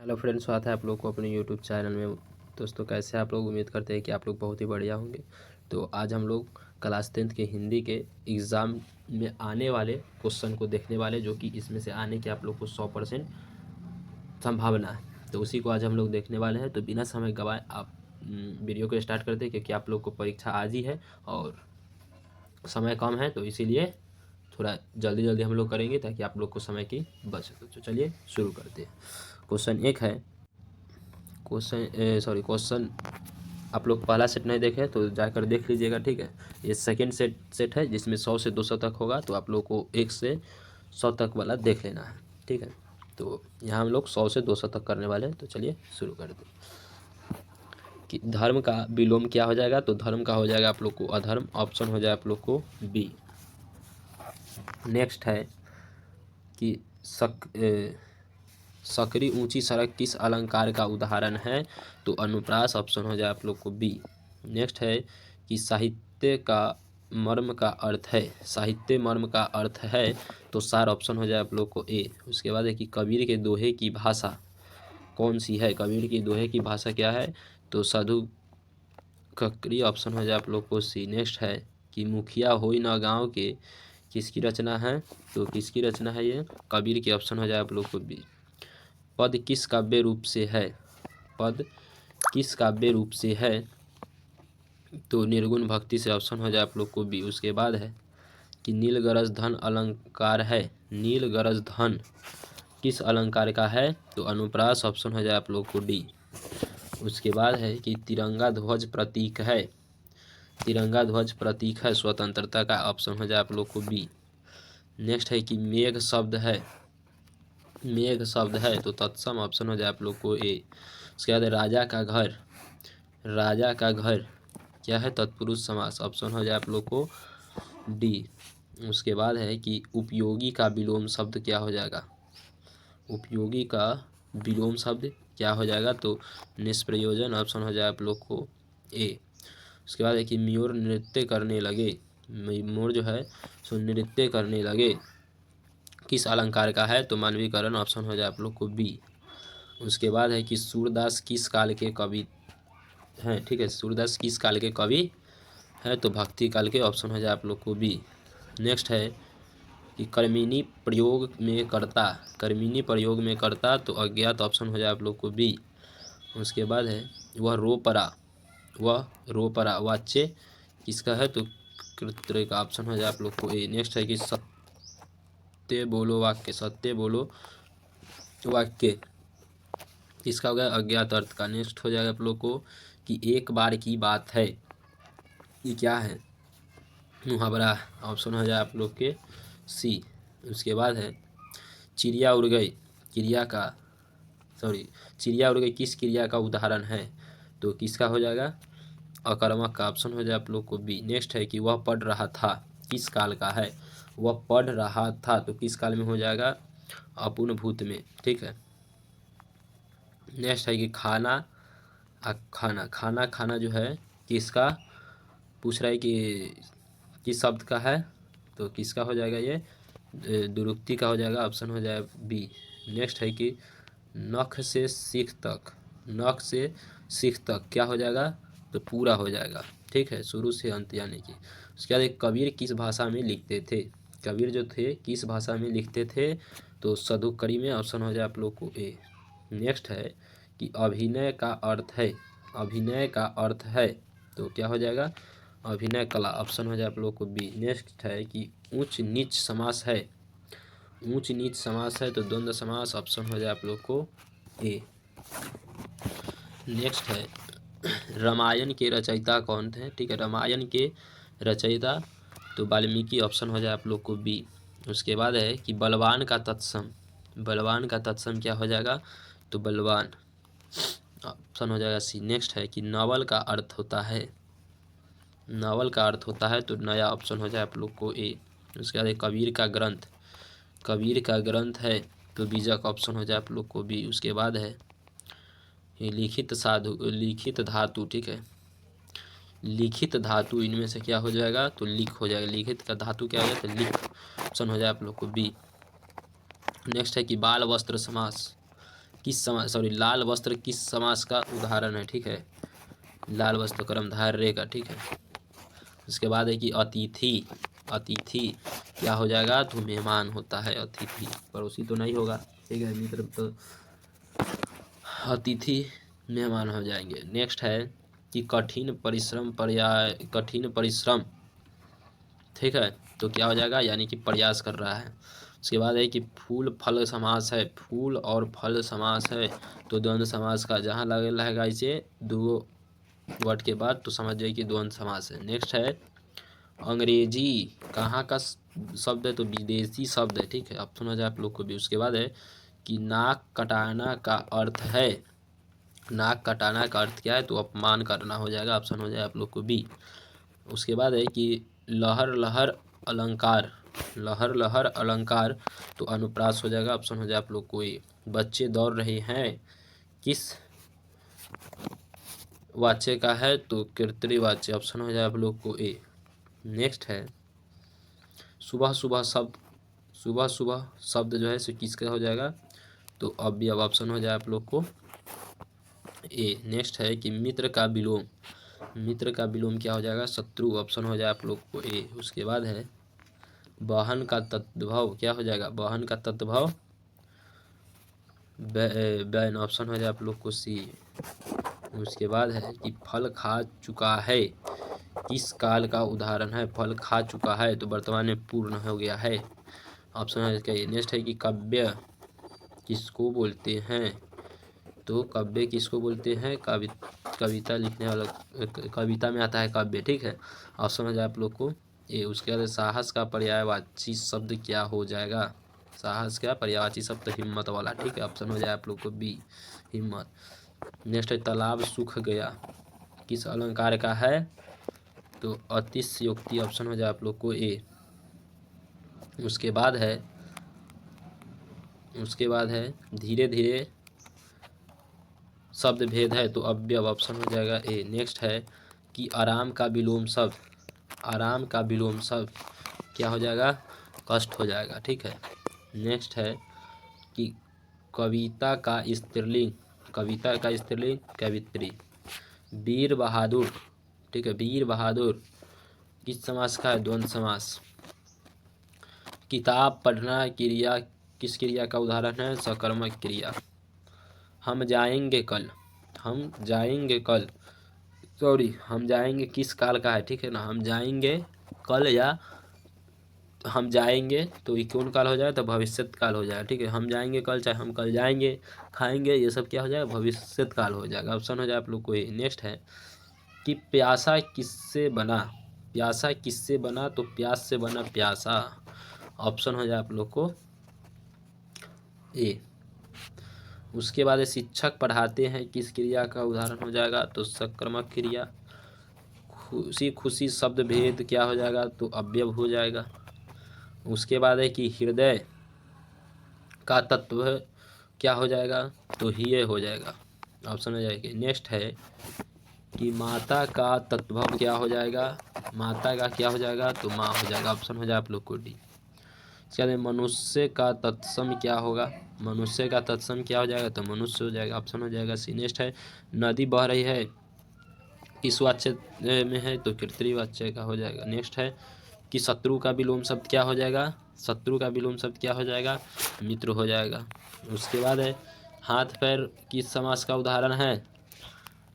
Hello friends, स्वागत है आप लोग को अपने यूट्यूब चैनल में। दोस्तों, कैसे आप लोग? उम्मीद करते हैं कि आप लोग बहुत ही बढ़िया होंगे। तो आज हम लोग क्लास 10th के हिंदी के एग्ज़ाम में आने वाले क्वेश्चन को देखने वाले, जो कि इसमें से आने की आप लोग को 100% संभावना है। तो उसी को आज हम लोग देखने वाले हैं। तो बिना समय गवाए आप वीडियो को स्टार्ट करते हैं, क्योंकि आप लोग को परीक्षा आज ही है और समय कम है, तो इसीलिए थोड़ा जल्दी जल्दी हम लोग करेंगे ताकि आप लोग को समय की बच सके। तो चलिए शुरू करते हैं। क्वेश्चन 1 है। क्वेश्चन आप लोग पहला सेट नहीं देखे तो जाकर देख लीजिएगा, ठीक है। ये सेकंड सेट है, जिसमें 100 से 200 तक होगा। तो आप लोग को 1 से 100 तक वाला देख लेना है, ठीक है। तो यहाँ हम लोग 100 से 200 तक करने वाले हैं। तो चलिए शुरू करते हैं कि धर्म का विलोम क्या हो जाएगा। तो धर्म का हो जाएगा आप लोग को अधर्म। ऑप्शन हो जाए आप लोग को बी। नेक्स्ट है कि सकरी ऊंची सड़क किस अलंकार का उदाहरण है। तो अनुप्रास। ऑप्शन हो जाए आप लोग को बी। नेक्स्ट है कि साहित्य का मर्म का अर्थ है। साहित्य मर्म का अर्थ है तो सार। ऑप्शन हो जाए आप लोग को ए। उसके बाद है कि कबीर के दोहे की भाषा कौन सी है। कबीर की दोहे की भाषा क्या है। तो साधु खकरी। ऑप्शन हो जाए आप लोग को सी। नेक्स्ट है कि मुखिया होई न गाँव के किसकी रचना है। तो किसकी रचना है ये, कबीर की। ऑप्शन हो जाए आप लोग को बी। पद किस काव्य रूप से है। पद किस काव्य रूप से है। तो निर्गुण भक्ति से। ऑप्शन हो जाए आप लोग को बी। उसके बाद है कि नीलगरज धन अलंकार है। नीलगरज धन किस अलंकार का है। तो अनुप्रास। ऑप्शन हो जाए आप लोग को डी। उसके बाद है कि तिरंगा ध्वज प्रतीक है। तिरंगा ध्वज प्रतीक है स्वतंत्रता का। ऑप्शन हो जाए आप लोग को बी। नेक्स्ट है कि मेघ शब्द है। मेघ शब्द है तो तत्सम। ऑप्शन हो जाए आप लोग को ए। उसके बाद राजा का घर। राजा का घर क्या है, तत्पुरुष समास। ऑप्शन हो जाए आप लोग को डी। उसके बाद है कि उपयोगी का विलोम शब्द क्या हो जाएगा। उपयोगी का विलोम शब्द क्या हो जाएगा। तो निष्प्रयोजन। ऑप्शन हो जाए आप लोग को ए। उसके बाद है कि मोर नृत्य करने लगे। मोर जो है सो नृत्य करने लगे किस अलंकार का है। तो मानवीकरण। ऑप्शन हो जाए आप लोग को बी। उसके बाद है कि सूरदास किस काल के कवि हैं, ठीक है। सूरदास किस काल के कवि हैं। तो भक्ति काल के। ऑप्शन हो जाए आप लोग को बी। नेक्स्ट है कि कर्मिणी प्रयोग में कर्ता। कर्मिणी प्रयोग में कर्ता तो अज्ञात। ऑप्शन हो जाए आप लोग को बी। उसके बाद है वह रो परा। वह रो परा वाच्य किसका है। तो कृत्य का। ऑप्शन हो जाए आप लोग को ए। नेक्स्ट है कि सत्य बोलो वाक्य। सत्य बोलो वाक्य किसका हो गया, अज्ञात अर्थ का। नेक्स्ट हो जाएगा आप लोग को कि एक बार की बात है। ये क्या है, मुहावरा। ऑप्शन हो जाए आप लोग के सी। उसके बाद है चिड़िया उड़ गई क्रिया का चिड़िया उड़ गई किस क्रिया का उदाहरण है। तो किसका हो जाएगा, अकर्मक का। ऑप्शन हो जाए आप लोग को बी। नेक्स्ट है कि वह पढ़ रहा था किस काल का है। वह पढ़ रहा था तो किस काल में हो जाएगा, अपूर्ण भूत में, ठीक है। नेक्स्ट है कि खाना खाना खाना खाना जो है किसका पूछ रहा है कि किस शब्द का है। तो किसका हो जाएगा ये, दुरुक्ति का हो जाएगा। ऑप्शन हो जाए बी। नेक्स्ट है कि नख से सीख तक। नख से सीख तक क्या हो जाएगा, तो पूरा हो जाएगा, ठीक है, शुरू से अंत यानी कि। उसके बाद कबीर किस भाषा में लिखते थे। कबीर जो थे किस भाषा में लिखते थे। तो सदुकरी में। ऑप्शन हो जाए आप लोग को ए। नेक्स्ट है कि अभिनय का अर्थ है। अभिनय का अर्थ है तो क्या हो जाएगा, अभिनय कला। ऑप्शन हो जाए आप लोग को बी। नेक्स्ट है कि ऊंच नीच समास है। ऊंच नीच समास है तो द्वंद्व समास। ऑप्शन हो जाए आप लोग को ए। नेक्स्ट है रामायण के रचयिता कौन थे, ठीक है। रामायण के रचयिता तो वाल्मीकि। ऑप्शन हो जाए आप लोग को बी। उसके बाद है कि बलवान का तत्सम। बलवान का तत्सम क्या हो जाएगा, तो बलवान। ऑप्शन हो जाएगा सी। नेक्स्ट है कि नावल का अर्थ होता है। नावल का अर्थ होता है तो नया। ऑप्शन हो जाए आप लोग को ए। उसके बाद कबीर का ग्रंथ। कबीर का ग्रंथ है तो बीजक। ऑप्शन हो जाए आप लोग को बी। उसके बाद है लिखित साधु लिखित धातु, ठीक है। लिखित धातु इनमें से क्या हो जाएगा, तो लिख हो जाएगा। लिखित का धातु क्या हो जाएगा, तो लिख। ऑप्शन हो जाए आप लोग को बी। नेक्स्ट है कि बाल वस्त्र समास। लाल वस्त्र किस समास का उदाहरण है, ठीक है। लाल वस्त्र कर्मधारय का, ठीक है। उसके बाद है कि अतिथि, अतिथि क्या हो जाएगा, तो मेहमान होता है अतिथि, पड़ोसी तो नहीं होगा, ठीक है। मित्र तो अतिथि मेहमान हो जाएंगे। नेक्स्ट है कि कठिन परिश्रम पर्याय, कठिन परिश्रम, ठीक है, तो क्या हो जाएगा, यानी कि प्रयास कर रहा है। उसके बाद है कि फूल फल समास है, फूल और फल समास है, तो द्वंद्व समास का जहाँ लगेगा इसे दो वर्ड के बाद, तो समझ जाइए कि द्वंद्व समास है। नेक्स्ट है अंग्रेजी, कहाँ का शब्द है, तो विदेशी शब्द है, ठीक है। ऑप्शन हो जाए आप लोग को भी। उसके बाद है कि नाक कटाना का अर्थ है, नाक कटाना का अर्थ क्या है, तो अपमान करना हो जाएगा, ऑप्शन हो जाए आप लोग को बी। उसके बाद है कि लहर लहर अलंकार, लहर लहर अलंकार, तो अनुप्रास हो जाएगा, ऑप्शन हो जाए आप लोग को ए। बच्चे दौड़ रहे हैं किस वाच्य का है, तो कर्तृवाच्य, ऑप्शन हो जाए आप लोग को ए। नेक्स्ट है सुबह सुबह शब्द, सुबह सुबह शब्द जो है सो किसका हो जाएगा, तो अब भी अब ऑप्शन हो जाए आप लोग को ए। नेक्स्ट है कि मित्र का विलोम, मित्र का विलोम क्या हो जाएगा, शत्रु, ऑप्शन हो जाए आप लोग को ए। उसके बाद है वाहन का तद्भव क्या हो जाएगा, वाहन का तद्भव बैन, ऑप्शन हो जाए आप लोग को सी। उसके बाद है कि फल खा चुका है किस काल का उदाहरण है, फल खा चुका है तो वर्तमान में पूर्ण हो गया है, ऑप्शन है इसका ए। नेक्स्ट है कि काव्य किसको बोलते हैं, तो काव्य किसको बोलते हैं, कविता लिखने वाला, कविता में आता है काव्य, ठीक है, ऑप्शन हो जाए आप लोग को ए। उसके बाद साहस का पर्यायवाची शब्द क्या हो जाएगा, साहस का पर्यायवाची शब्द हिम्मत वाला, ठीक है, ऑप्शन हो जाए आप लोग को बी, हिम्मत। नेक्स्ट है तालाब सूख गया किस अलंकार का है, तो अतिशयोक्ति, ऑप्शन हो जाए आप लोग को ए। उसके बाद है धीरे धीरे शब्द भेद है, तो अव्यय, ऑप्शन हो जाएगा ए। नेक्स्ट है कि आराम का विलोम शब्द, आराम का विलोम शब्द क्या हो जाएगा, कष्ट हो जाएगा, ठीक है। नेक्स्ट है कि कविता का स्त्रीलिंग, कविता का स्त्रीलिंग कवित्री। वीर बहादुर, ठीक है, वीर बहादुर किस समास का है, द्वंद्व समास। किताब पढ़ना क्रिया किस क्रिया का उदाहरण है, सकर्मक क्रिया। हम जाएंगे कल, हम जाएंगे कल, सॉरी हम जाएंगे किस काल का है, ठीक है ना, हम जाएंगे कल या हम जाएंगे तो ये कौन काल हो जाएगा, तो भविष्यत काल हो जाएगा, ठीक है। हम जाएंगे कल, चाहे हम कल जाएंगे, खाएंगे, ये सब क्या हो जाएगा, भविष्यत काल हो जाएगा, ऑप्शन हो जाए आप लोग को ये। नेक्स्ट है कि प्यासा किससे बना, प्यासा किससे बना, तो प्यास से बना प्यासा, ऑप्शन हो जाए आप लोग को ए। उसके बाद शिक्षक पढ़ाते हैं किस क्रिया का उदाहरण हो जाएगा, तो सकर्मक क्रिया। खुशी खुशी शब्द भेद क्या हो जाएगा, तो अव्यय हो जाएगा। उसके बाद है कि हृदय का तत्व क्या हो जाएगा, तो ही हो जाएगा, ऑप्शन हो जाएगा। नेक्स्ट है कि माता का तत्व क्या हो जाएगा, माता का क्या हो जाएगा, तो माँ हो जाएगा, ऑप्शन हो जाए आप लोग को डी। इसके बाद मनुष्य का तत्सम क्या होगा, मनुष्य का तत्सम क्या हो जाएगा, तो मनुष्य हो जाएगा, ऑप्शन हो जाएगा सी। नेक्स्ट है नदी बह रही है किस वाच्य में है, तो कर्तृवाच्य का हो जाएगा। नेक्स्ट है कि शत्रु का विलोम शब्द क्या हो जाएगा, शत्रु का विलोम शब्द क्या हो जाएगा, मित्र हो जाएगा। उसके बाद है हाथ पैर किस समास का उदाहरण है,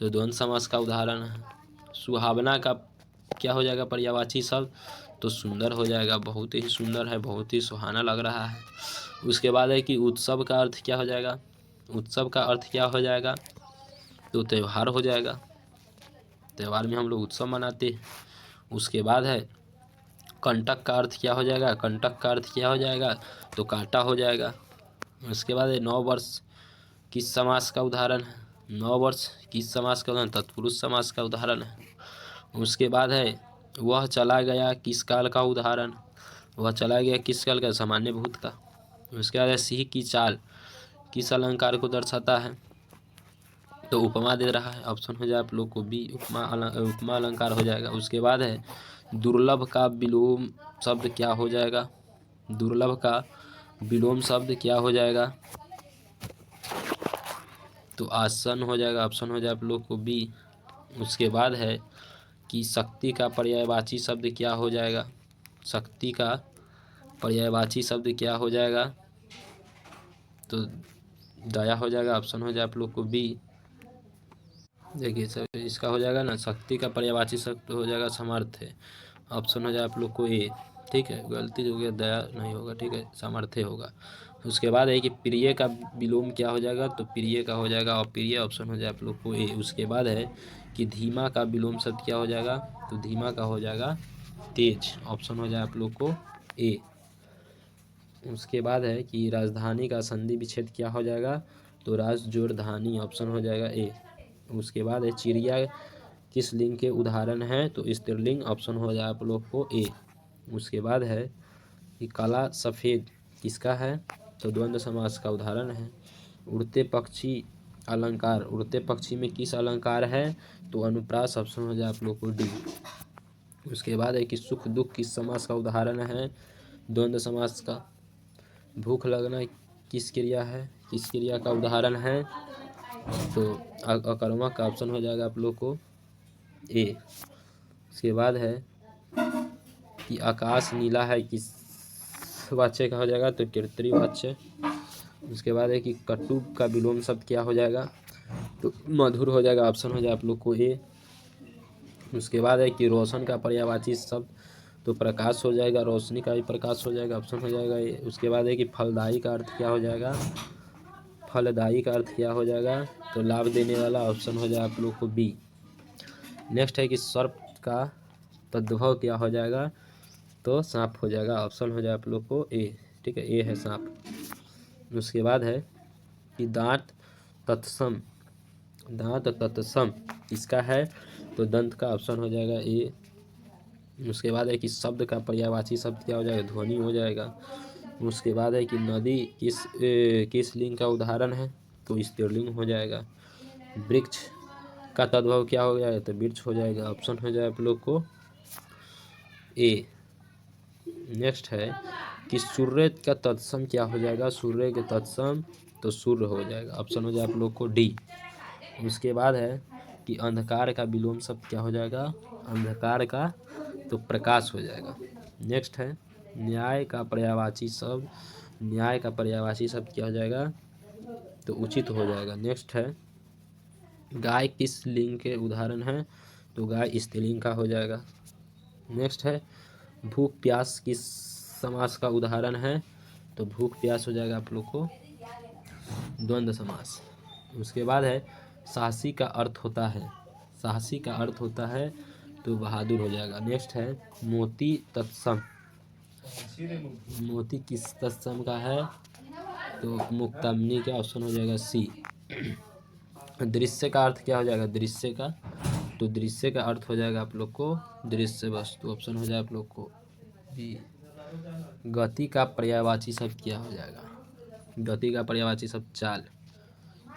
तो द्वंद्व समास का उदाहरण है। सुहावना का क्या हो जाएगा पर्यायवाची शब्द, तो सुंदर हो जाएगा, बहुत ही सुंदर है, बहुत ही सुहाना लग रहा है। उसके बाद है कि उत्सव का अर्थ क्या हो जाएगा, उत्सव का अर्थ क्या हो जाएगा, तो त्यौहार हो जाएगा, त्यौहार में हम लोग उत्सव मनाते हैं। उसके बाद है कंटक का अर्थ क्या हो जाएगा, कंटक का अर्थ क्या हो जाएगा, तो कांटा हो जाएगा। उसके बाद है 9 वर्ष किस समास का उदाहरण है, 9 वर्ष किस समास का उदाहरण, तत्पुरुष समास का उदाहरण है। उसके बाद है वह चला गया किस काल का उदाहरण, वह चला गया किस काल का, सामान्य भूत का। उसके बाद है सिंह की चाल किस अलंकार को दर्शाता है, तो उपमा दे रहा है, ऑप्शन हो जाए आप लोग को बी, उपमा अलंकार हो जाएगा। उसके बाद है दुर्लभ का विलोम शब्द क्या हो जाएगा, दुर्लभ का विलोम शब्द क्या हो जाएगा, तो आसन हो जाएगा, ऑप्शन हो जाए आप लोग को बी। उसके बाद है कि शक्ति का पर्यायवाची शब्द क्या हो जाएगा, शक्ति का पर्यायवाची शब्द क्या हो जाएगा, तो दया हो जाएगा, ऑप्शन हो जाए आप लोग को बी। देखिए सर इसका हो जाएगा ना, शक्ति का पर्यायवाची शब्द हो जाएगा सामर्थ्य, ऑप्शन हो जाए आप लोग को ए। ठीक है, गलती हो गया, दया नहीं होगा, ठीक है, सामर्थ्य होगा। उसके बाद है कि प्रिय का विलोम क्या हो जाएगा, तो प्रिय का हो जाएगा अप्रिय, ऑप्शन हो जाए आप लोग को ए। उसके बाद है कि धीमा का विलोम शब्द क्या हो जाएगा, तो धीमा का हो जाएगा तेज, ऑप्शन हो जाए आप लोग को ए। उसके बाद है कि राजधानी का संधि विच्छेद क्या हो जाएगा, तो राज जोड़ धानी, ऑप्शन हो जाएगा ए। उसके बाद है चिड़िया किस लिंग के उदाहरण हैं, तो स्त्रीलिंग, ऑप्शन हो जाए आप लोग को ए। उसके बाद है कि काला सफ़ेद किसका है, तो द्वंद्व समास का उदाहरण है। उड़ते पक्षी अलंकार, उड़ते पक्षी में किस अलंकार है, तो अनुप्रास, ऑप्शन हो जाए आप लोग को डी। उसके बाद है कि सुख दुख किस समास का उदाहरण है, द्वंद्व समास का। भूख लगना किस क्रिया है, किस क्रिया का उदाहरण है, तो अकर्मक का ऑप्शन हो जाएगा आप लोग को ए। उसके बाद है कि आकाश नीला है किस वाच्य का हो जाएगा, तो कर्तरी वाच्य। उसके बाद है कि कटु का विलोम शब्द क्या हो जाएगा, तो मधुर हो जाएगा, ऑप्शन हो जाए आप लोग को ए। उसके बाद है कि रोशन का पर्यायवाची शब्द तो प्रकाश हो जाएगा, रोशनी का भी प्रकाश हो जाएगा, ऑप्शन हो जाएगा ए। उसके बाद है कि फलदायी का अर्थ क्या हो जाएगा, फलदायी का अर्थ क्या हो जाएगा, तो लाभ देने वाला, ऑप्शन हो जाए आप लोग को बी। नेक्स्ट है कि सर्प का तद्भव क्या हो जाएगा, तो सांप हो जाएगा, ऑप्शन हो जाए आप लोग को ए। ठीक है, ए है सांप। उसके बाद है कि दांत तत्सम, दांत तत्सम किसका है, तो दंत का, ऑप्शन हो जाएगा ए। उसके बाद है कि शब्द का पर्यायवाची शब्द क्या हो जाएगा, ध्वनि हो जाएगा। उसके बाद है कि नदी किस लिंग का उदाहरण है, तो स्त्रीलिंग हो जाएगा। वृक्ष का तद्भव क्या हो जाएगा, तो वृक्ष हो जाएगा, ऑप्शन हो जाए आप लोग को ए। नेक्स्ट है कि सूर्य का तत्सम क्या हो जाएगा, सूर्य के तत्सम तो सूर्य हो जाएगा, ऑप्शन हो जाए आप लोग को डी। उसके बाद है कि अंधकार का विलोम शब्द क्या हो जाएगा, अंधकार का तो प्रकाश हो जाएगा। नेक्स्ट है न्याय का पर्यायवाची शब्द, न्याय का पर्यायवाची शब्द क्या हो जाएगा, तो उचित हो जाएगा। नेक्स्ट है गाय किस लिंग के उदाहरण है, तो गाय स्त्रीलिंग का हो जाएगा। नेक्स्ट है भूख प्यास किस समास का उदाहरण है, तो भूख प्यास हो जाएगा आप लोग को द्वंद्व समास। उसके बाद है साहसी का अर्थ होता है, साहसी का अर्थ होता है तो बहादुर हो जाएगा। नेक्स्ट है मोती तत्सम, मोती किस तत्सम का है, तो मुक्तामनी का, ऑप्शन हो जाएगा सी। दृश्य का अर्थ क्या हो जाएगा, दृश्य का तो दृश्य का अर्थ हो जाएगा आप लोग को दृश्य वस्तु, ऑप्शन हो जाए आप लोग को बी। गति का पर्यायवाची शब्द क्या हो जाएगा, गति का पर्यायवाची शब्द चाल।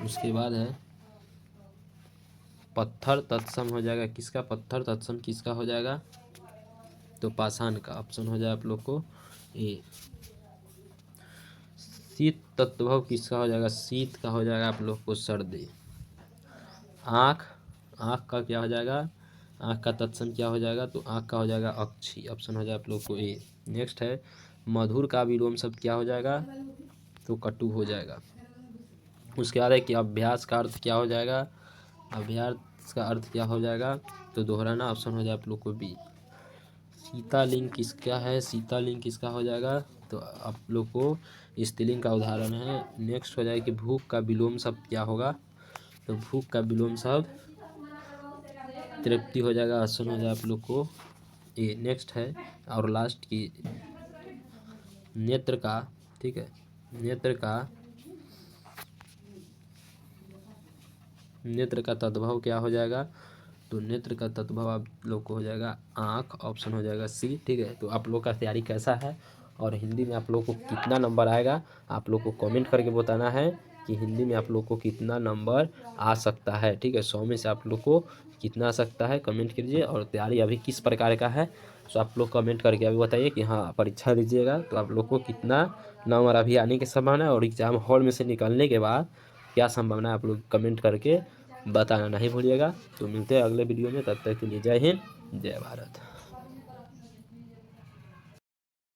उसके बाद है पत्थर तत्सम हो जाएगा किसका, पत्थर तत्सम किसका हो जाएगा, तो पाषाण का, ऑप्शन हो जाए आप लोग को ए। शीत तत्भव किसका हो जाएगा, शीत का हो जाएगा आप लोग को सर्दी। आँख, आँख का क्या हो जाएगा, आँख का तत्सम क्या हो जाएगा, तो आँख का हो जाएगा अक्षी, ऑप्शन हो जाए आप लोग को ए। नेक्स्ट है मधुर का विलोम शब्द क्या हो जाएगा, तो कटु हो जाएगा। उसके बाद है कि अभ्यास का अर्थ क्या हो जाएगा, अभ्यास का अर्थ क्या हो जाएगा, तो दोहराना, ऑप्शन हो जाए आप लोग को बी। सीतालिंग किसका है, सीतालिंग किसका हो जाएगा, तो आप लोग को स्त्रीलिंग का उदाहरण है। नेक्स्ट हो जाए कि भूख का विलोम शब्द क्या होगा, तो भूख का विलोम शब्द तृप्ति हो जाएगा, ऑप्शन हो जाए आप लोग को ए। नेक्स्ट है और लास्ट की नेत्र का, ठीक है, नेत्र का तद्भव क्या हो जाएगा, तो नेत्र का तद्भव आप लोग को हो जाएगा आँख, ऑप्शन हो जाएगा सी। ठीक है, तो आप लोग का तैयारी कैसा है और हिंदी में आप लोग को कितना नंबर आएगा, आप लोग को कमेंट करके बताना है कि हिंदी में आप लोग को कितना नंबर आ सकता है। ठीक है, 100 में से आप लोग को कितना आ सकता है कमेंट कीजिए। और तैयारी अभी किस प्रकार का है, सो आप लोग कमेंट करके अभी बताइए कि हाँ परीक्षा दीजिएगा तो आप लोग को कितना नंबर अभी आने के संभावना है, और एग्ज़ाम हॉल में से निकलने के बाद क्या संभावना है, आप लोग कमेंट करके बताना नहीं भूलिएगा। तो मिलते हैं अगले वीडियो में, तब तक के लिए जय हिंद, जय भारत।